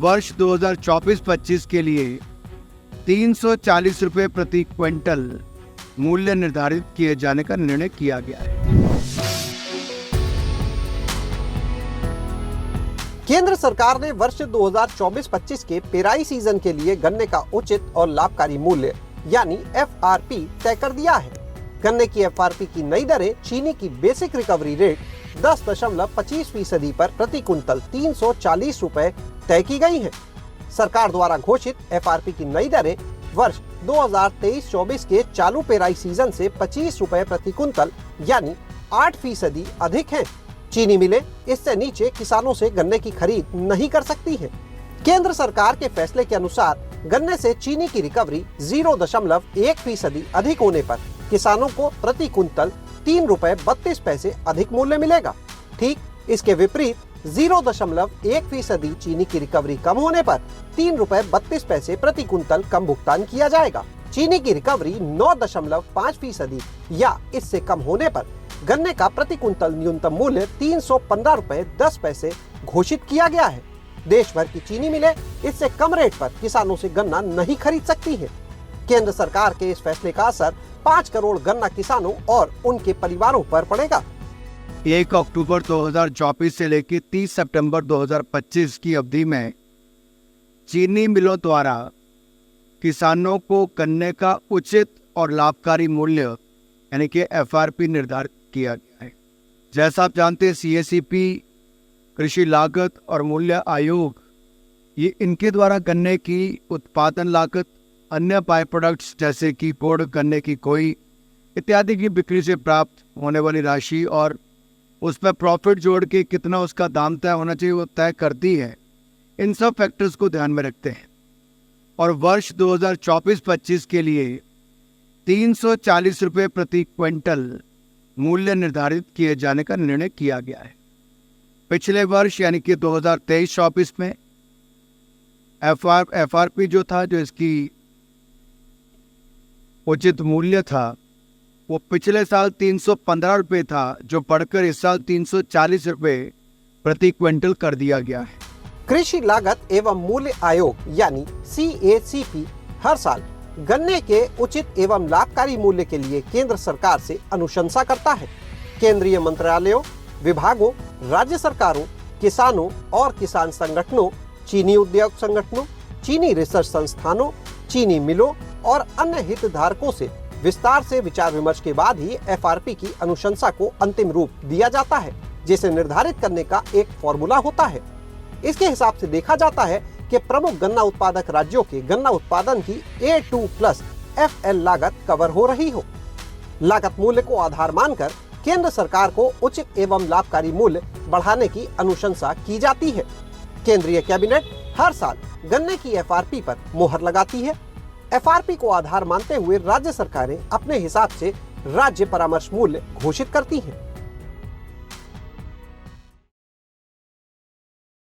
वर्ष 2024-25 के लिए 340 रुपये प्रति क्विंटल मूल्य निर्धारित किए जाने का निर्णय किया गया है। केंद्र सरकार ने वर्ष 2024-25 के पेराई सीजन के लिए गन्ने का उचित और लाभकारी मूल्य यानी FRP तय कर दिया है। गन्ने की FRP की नई दरें चीनी की बेसिक रिकवरी रेट 10.25% पर प्रति कुंतल 340 रुपए तय की गई है। सरकार द्वारा घोषित FRP की नई दरें वर्ष 2023-24 के चालू पेराई सीजन से 25 रुपए प्रति कुंतल यानी 8% अधिक हैं। चीनी मिलें इससे नीचे किसानों से गन्ने की खरीद नहीं कर सकती हैं। केंद्र सरकार के फैसले के अनुसार गन्ने से चीनी की रिकवरी 0.1% अधिक होने पर किसानों को प्रति कुंतल 3 रुपए 32 पैसे अधिक मूल्य मिलेगा। ठीक इसके विपरीत 0.1% चीनी की रिकवरी कम होने पर 3 रुपए 32 पैसे प्रति कुंतल कम भुगतान किया जाएगा। चीनी की रिकवरी 9.5% या इससे कम होने पर गन्ने का प्रति कुंतल न्यूनतम मूल्य 315 रुपए 10 पैसे घोषित किया गया है। देश भर की चीनी मिलें इससे कम रेट पर किसानों से गन्ना नहीं खरीद सकती है। केंद्र सरकार के इस फैसले का असर 5 करोड़ गन्ना किसानों और उनके परिवारों पर पड़ेगा। 1 अक्टूबर 2024 से लेकर 30 सितंबर 2025 की अवधि में चीनी मिलों द्वारा किसानों को गन्ने का उचित और लाभकारी मूल्य यानी कि FRP निर्धारित किया गया है। जैसा आप जानते हैं CACP कृषि लागत और मूल्य आयोग ये इनके द्वारा गन्ने की उत्पादन लागत, अन्य बाय प्रोडक्ट्स जैसे कि गुड़, गन्ने की खोई इत्यादि की बिक्री से प्राप्त होने वाली राशि और उस पर प्रॉफिट जोड़ के कितना उसका दाम तय होना चाहिए वो तय करती है। इन सब फैक्टर्स को ध्यान में रखते हैं और वर्ष 2024-25 के लिए 340 रुपये प्रति क्विंटल मूल्य निर्धारित किए जाने का निर्णय किया गया है। पिछले वर्ष यानी कि 2023-24 में FRP जो था, जो इसकी उचित मूल्य था वो पिछले साल 315 रुपये था, जो बढ़कर इस साल 340 रुपये प्रति क्विंटल कर दिया गया है। कृषि लागत एवं मूल्य आयोग यानी CACP हर साल गन्ने के उचित एवं लाभकारी मूल्य के लिए केंद्र सरकार से अनुशंसा करता है। केंद्रीय मंत्रालयों, विभागों, राज्य सरकारों, किसानों और किसान संगठनों, चीनी उद्योग संगठनों, चीनी रिसर्च संस्थानों, चीनी मिलों और अन्य हितधारकों से विस्तार से विचार विमर्श के बाद ही FRP की अनुशंसा को अंतिम रूप दिया जाता है, जिसे निर्धारित करने का एक फॉर्मूला होता है। इसके हिसाब से देखा जाता है कि प्रमुख गन्ना उत्पादक राज्यों के गन्ना उत्पादन की A2+ FL लागत कवर हो रही हो। लागत मूल्य को आधार मानकर केंद्र सरकार को उचित एवं लाभकारी मूल्य बढ़ाने की अनुशंसा की जाती है। केंद्रीय कैबिनेट हर साल गन्ने की FRP पर मोहर लगाती है। FRP को आधार मानते हुए राज्य सरकारें अपने हिसाब से राज्य परामर्श मूल्य घोषित करती हैं।